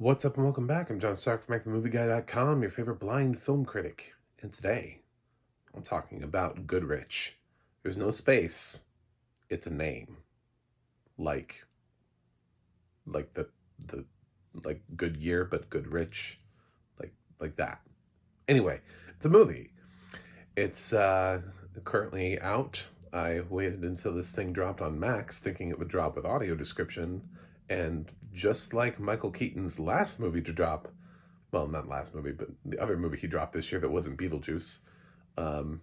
What's up and welcome back? I'm John Stark from MacTheMovieGuy.com, your favorite blind film critic. And today, I'm talking about Goodrich. There's no space. It's a name. Like, like the, like Goodyear, but Goodrich. Like that. Anyway, it's a movie. It's currently out. I waited until this thing dropped on Max, thinking it would drop with audio description. And just like Michael Keaton's last movie to drop, well, not last movie, but the other movie he dropped this year that wasn't Beetlejuice, um,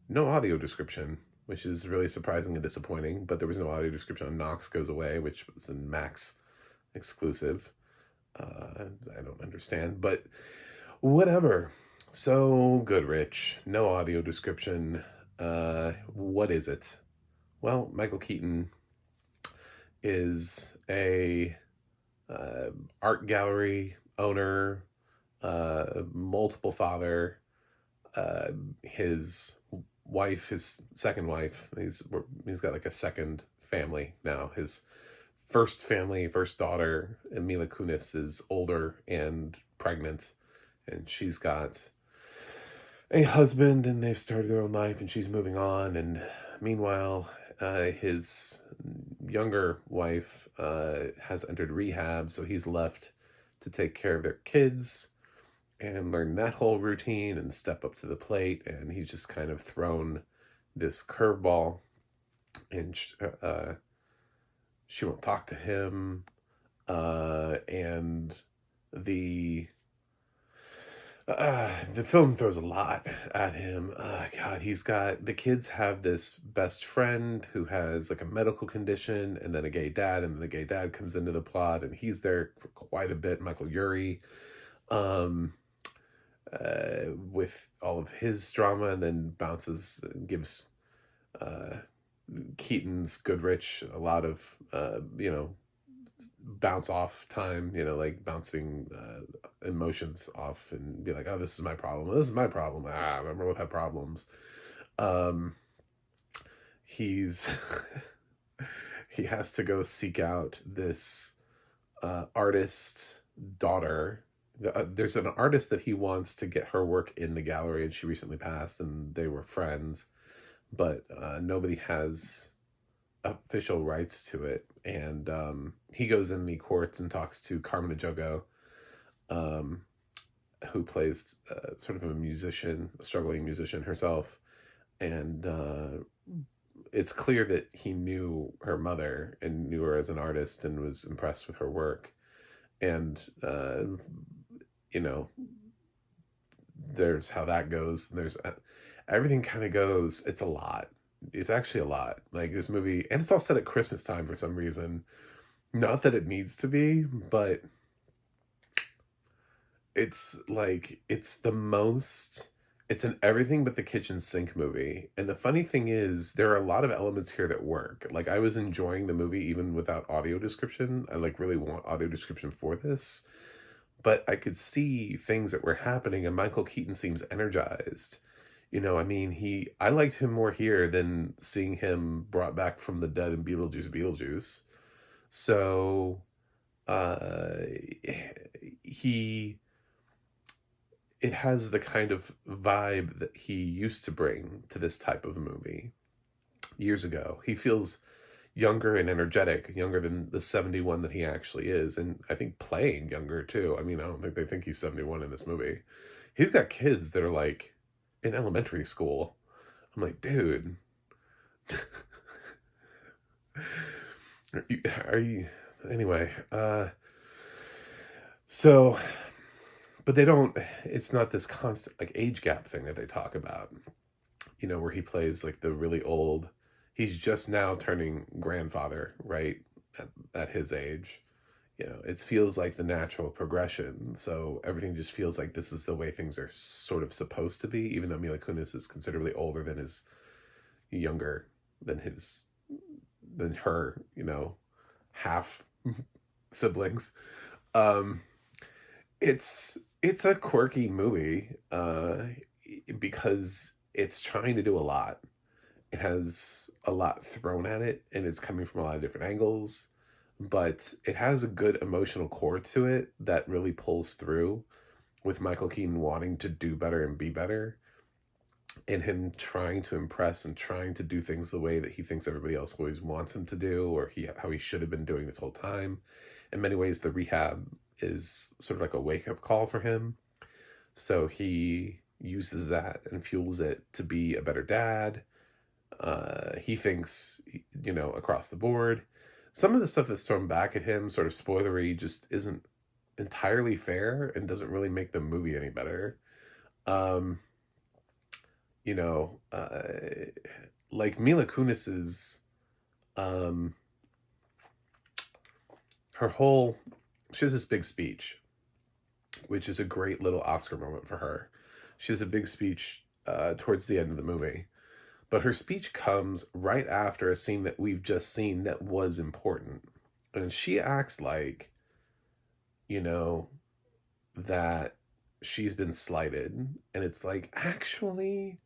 no audio description, which is really surprising and disappointing. But there was no audio description on Knox Goes Away, which was a Max exclusive. I don't understand, but whatever. So, Goodrich, no audio description. What is it? Well, Michael Keaton is a art gallery owner, multiple father. His wife, his second wife, he's got like a second family now. His first family, first daughter, Mila Kunis, is older and pregnant, and she's got a husband, and they've started their own life, and she's moving on. And meanwhile, his younger wife has entered rehab, so he's left to take care of their kids and learn that whole routine and step up to the plate. And he's just kind of thrown this curveball, and she won't talk to him. And the film throws a lot at him. God, the kids have this best friend who has like a medical condition, and then a gay dad, and then the gay dad comes into the plot, and he's there for quite a bit, Michael Urie, with all of his drama, and then gives Keaton's Goodrich a lot of, bounce off time, like bouncing emotions off, and be like, oh, this is my problem. This is my problem. Remember we'll have problems. He's he has to go seek out this artist daughter. There's an artist that he wants to get her work in the gallery, and she recently passed, and they were friends, but nobody has official rights to it. And he goes in the courts and talks to Carmen Ejogo, who plays sort of a struggling musician herself. And it's clear that he knew her mother and knew her as an artist and was impressed with her work. And, there's how that goes. There's everything kind of goes. It's a lot. It's actually a lot. Like this movie, and it's all set at Christmas time for some reason. Not that it needs to be, but it's it's an everything but the kitchen sink movie. And the funny thing is, there are a lot of elements here that work. Like, I was enjoying the movie even without audio description. I really want audio description for this. But I could see things that were happening, and Michael Keaton seems energized. I liked him more here than seeing him brought back from the dead in Beetlejuice. So, it has the kind of vibe that he used to bring to this type of movie years ago. He feels younger and energetic, younger than the 71 that he actually is, and I think playing younger too. I don't think they think he's 71 in this movie. He's got kids that are like in elementary school. I'm like, dude, are you anyway? So, but it's not this constant like age gap thing that they talk about, where he plays like the really old. He's just now turning grandfather, right? At his age. It feels like the natural progression. So everything just feels like this is the way things are sort of supposed to be, even though Mila Kunis is considerably older than younger than her, half siblings. It's a quirky movie, because it's trying to do a lot. It has a lot thrown at it, and it's coming from a lot of different angles. but it has a good emotional core to it that really pulls through, with Michael Keaton wanting to do better and be better, and him trying to impress and trying to do things the way that he thinks everybody else always wants him to do, or how he should have been doing this whole time. In many ways, the rehab is sort of like a wake-up call for him. So he uses that and fuels it to be a better dad. He thinks, across the board. Some of the stuff that's thrown back at him, sort of spoilery, just isn't entirely fair and doesn't really make the movie any better. Um, you know, uh, like Mila Kunis's, um, she has this big speech, which is a great little Oscar moment for her. She has a big speech towards the end of the movie, but her speech comes right after a scene that we've just seen that was important. And she acts like, you know, that she's been slighted. And it's like, actually,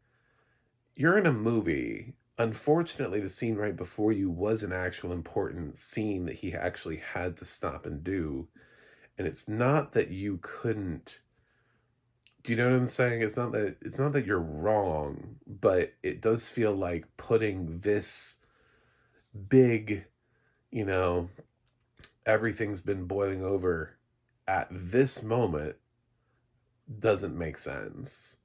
you're in a movie. Unfortunately, the scene right before you was an actual important scene that he actually had to stop and do. And it's not that you couldn't. Do you know what I'm saying? It's not that you're wrong, but it does feel like putting this big, you know, everything's been boiling over at this moment doesn't make sense.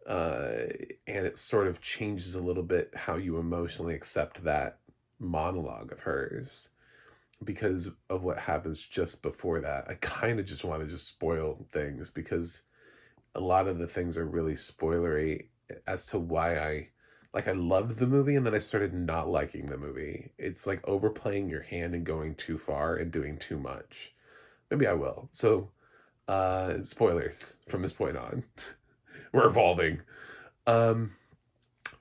And it sort of changes a little bit how you emotionally accept that monologue of hers because of what happens just before that. I kind of just want to just spoil things because a lot of the things are really spoilery as to why I loved the movie and then I started not liking the movie. It's like overplaying your hand and going too far and doing too much. Maybe I will. So, spoilers from this point on. We're evolving. Um,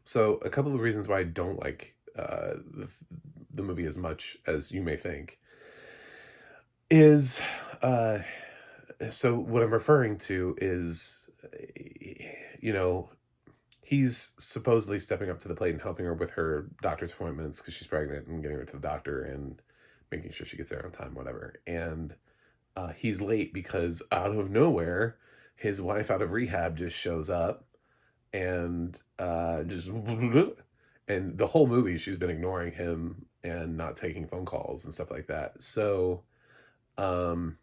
so a couple of reasons why I don't like the movie as much as you may think is so what I'm referring to is, you know, he's supposedly stepping up to the plate and helping her with her doctor's appointments because she's pregnant and getting her to the doctor and making sure she gets there on time, whatever. And he's late because out of nowhere, his wife out of rehab just shows up and just and the whole movie she's been ignoring him and not taking phone calls and stuff like that. So um,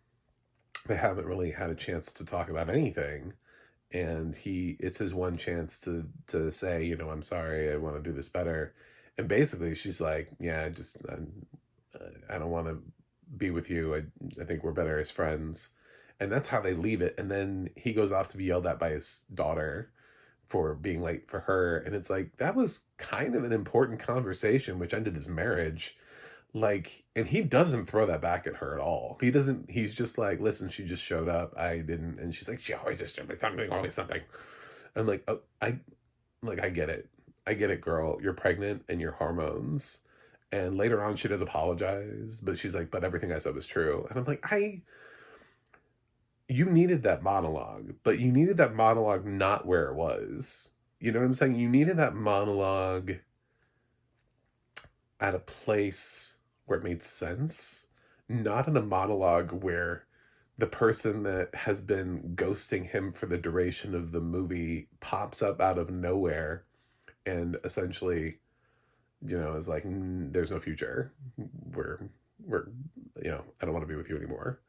they haven't really had a chance to talk about anything. And it's his one chance to say, I'm sorry, I want to do this better. And basically she's like, yeah, I don't want to be with you. I think we're better as friends. And that's how they leave it. And then he goes off to be yelled at by his daughter for being late for her. And it's like, that was kind of an important conversation, which ended his marriage. Like, and he doesn't throw that back at her at all. He's just like, listen, she just showed up. I didn't. And she's like, she always just something, always something. I'm like, oh, I get it. I get it, girl. You're pregnant and your hormones. And later on, she does apologize, but she's like, but everything I said was true. And I'm like, you needed that monologue, but you needed that monologue not where it was. You know what I'm saying? You needed that monologue at a place where it made sense, not in a monologue where the person that has been ghosting him for the duration of the movie pops up out of nowhere and essentially, is like, there's no future. We're, I don't want to be with you anymore.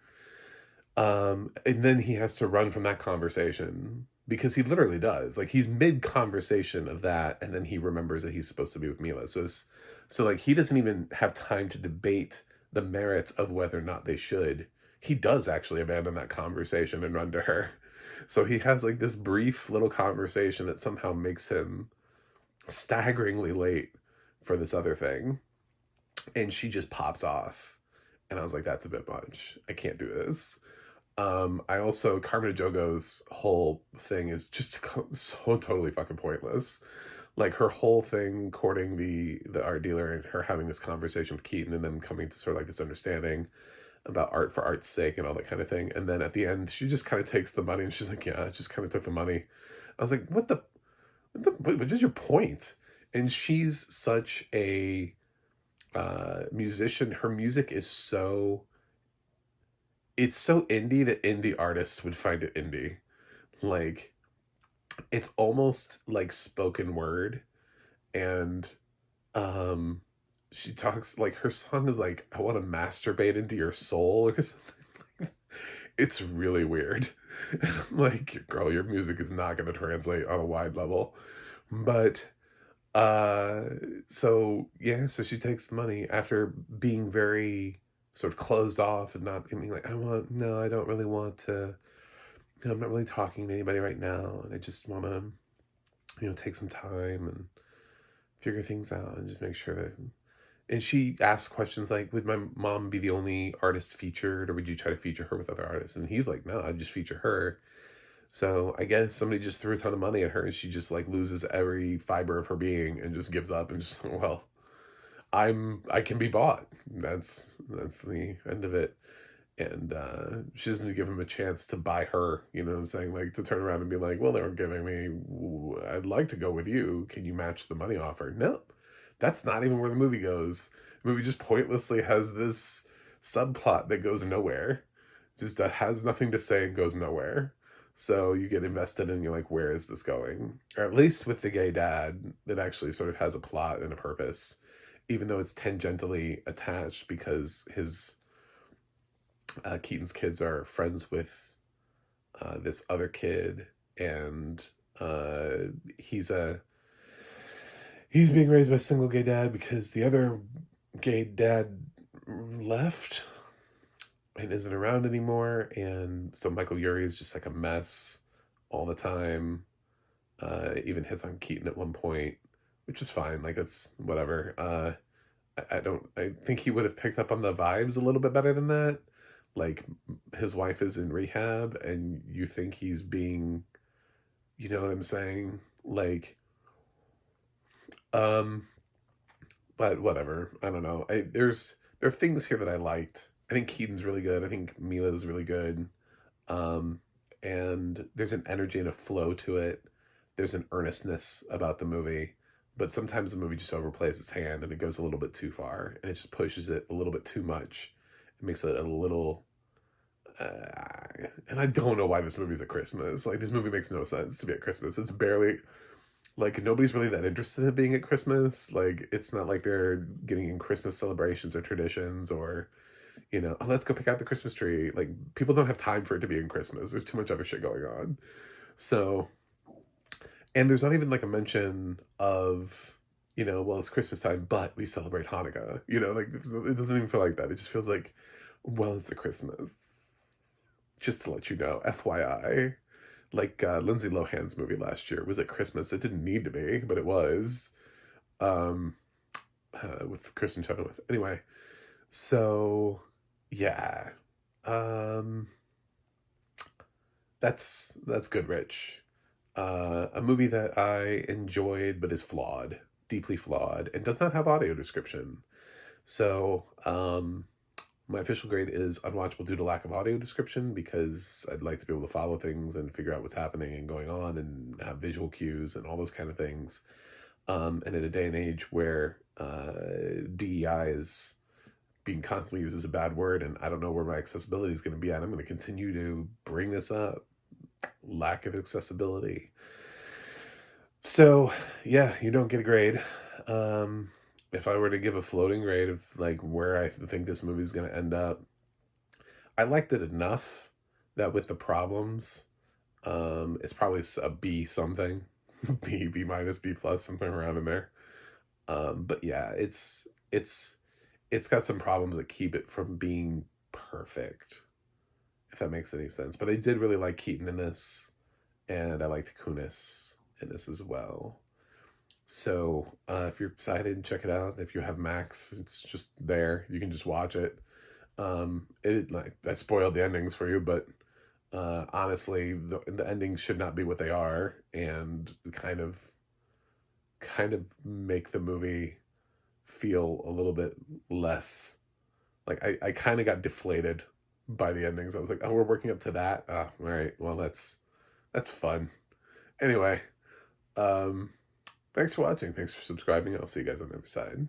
And then he has to run from that conversation because he literally does. Like, he's mid conversation of that, and then he remembers that he's supposed to be with Mila. So like, he doesn't even have time to debate the merits of whether or not they should. He does actually abandon that conversation and run to her. So he has like this brief little conversation that somehow makes him staggeringly late for this other thing. And she just pops off. And I was like, that's a bit much. I can't do this. I also, Carmen Jogo's whole thing is just so totally fucking pointless. Like, her whole thing courting the art dealer and her having this conversation with Keaton and then coming to sort of like this understanding about art for art's sake and all that kind of thing. And then at the end, she just kind of takes the money and she's like, yeah, I just kind of took the money. I was like, what is your point? And she's such a musician. Her music is it's so indie that indie artists would find it indie. Like, it's almost like spoken word, and um she talks like her song is like, I want to masturbate into your soul or something. It's really weird. And I'm like, girl, your music is not going to translate on a wide level. But uh so yeah, so she takes the money after being very sort of closed off and not being like, I don't really want to, I'm not really talking to anybody right now, and I just want to, take some time and figure things out and just make sure that. And she asks questions like, would my mom be the only artist featured, or would you try to feature her with other artists? And he's like, no, I'd just feature her. So I guess somebody just threw a ton of money at her, and she just like loses every fiber of her being and just gives up and just, well, I can be bought. That's the end of it. And she doesn't give him a chance to buy her, you know what I'm saying? Like, to turn around and be like, well, they were giving me, I'd like to go with you. Can you match the money offer? No, that's not even where the movie goes. The movie just pointlessly has this subplot that goes nowhere. Just that has nothing to say and goes nowhere. So you get invested and you're like, where is this going? Or at least with the gay dad, that actually sort of has a plot and a purpose, even though it's tangentially attached because his Keaton's kids are friends with this other kid, and he's being raised by a single gay dad because the other gay dad left and isn't around anymore, and so Michael Urie is just like a mess all the time. Even hits on Keaton at one point, which is fine. Like, it's whatever. I think he would have picked up on the vibes a little bit better than that. Like, his wife is in rehab and you think he's being, you know what I'm saying? Like, um, but whatever. I don't know. There are things here that I liked. I think Keaton's really good. I think Mila's really good. Um, and there's an energy and a flow to it. There's an earnestness about the movie. But sometimes the movie just overplays its hand and it goes a little bit too far, and it just pushes it a little bit too much. It makes it a little. And I don't know why this movie's at Christmas. Like, this movie makes no sense to be at Christmas. It's barely, like, nobody's really that interested in being at Christmas. Like, it's not like they're getting in Christmas celebrations or traditions, or, oh, let's go pick out the Christmas tree. Like, people don't have time for it to be in Christmas. There's too much other shit going on. So, and there's not even like a mention of, well, it's Christmas time, but we celebrate Hanukkah. Like, it doesn't even feel like that. It just feels like, well, it's the Christmas. Just to let you know, FYI. Like, Lindsay Lohan's movie last year was at Christmas. It didn't need to be, but it was. With Kristen Chenoweth. Anyway, so yeah, that's Goodrich. A movie that I enjoyed but is flawed, deeply flawed, and does not have audio description. So, my official grade is unwatchable due to lack of audio description, because I'd like to be able to follow things and figure out what's happening and going on and have visual cues and all those kind of things. And in a day and age where DEI is being constantly used as a bad word, and I don't know where my accessibility is going to be at, I'm going to continue to bring this up. Lack of accessibility. So, yeah, you don't get a grade. If I were to give a floating grade of like where I think this movie is going to end up, I liked it enough that with the problems, it's probably a B something, B minus, B plus, something around in there. But yeah, it's got some problems that keep it from being perfect, if that makes any sense. But I did really like Keaton in this, and I liked Kunis in this as well. So if you're excited, check it out. If you have Max, it's just there. You can just watch it. I spoiled the endings for you, but honestly, the endings should not be what they are, and kind of make the movie feel a little bit less. Like, I kind of got deflated by the endings. I was like, oh, we're working up to that. All right, well, that's fun. Anyway, thanks for watching. Thanks for subscribing. I'll see you guys on the other side.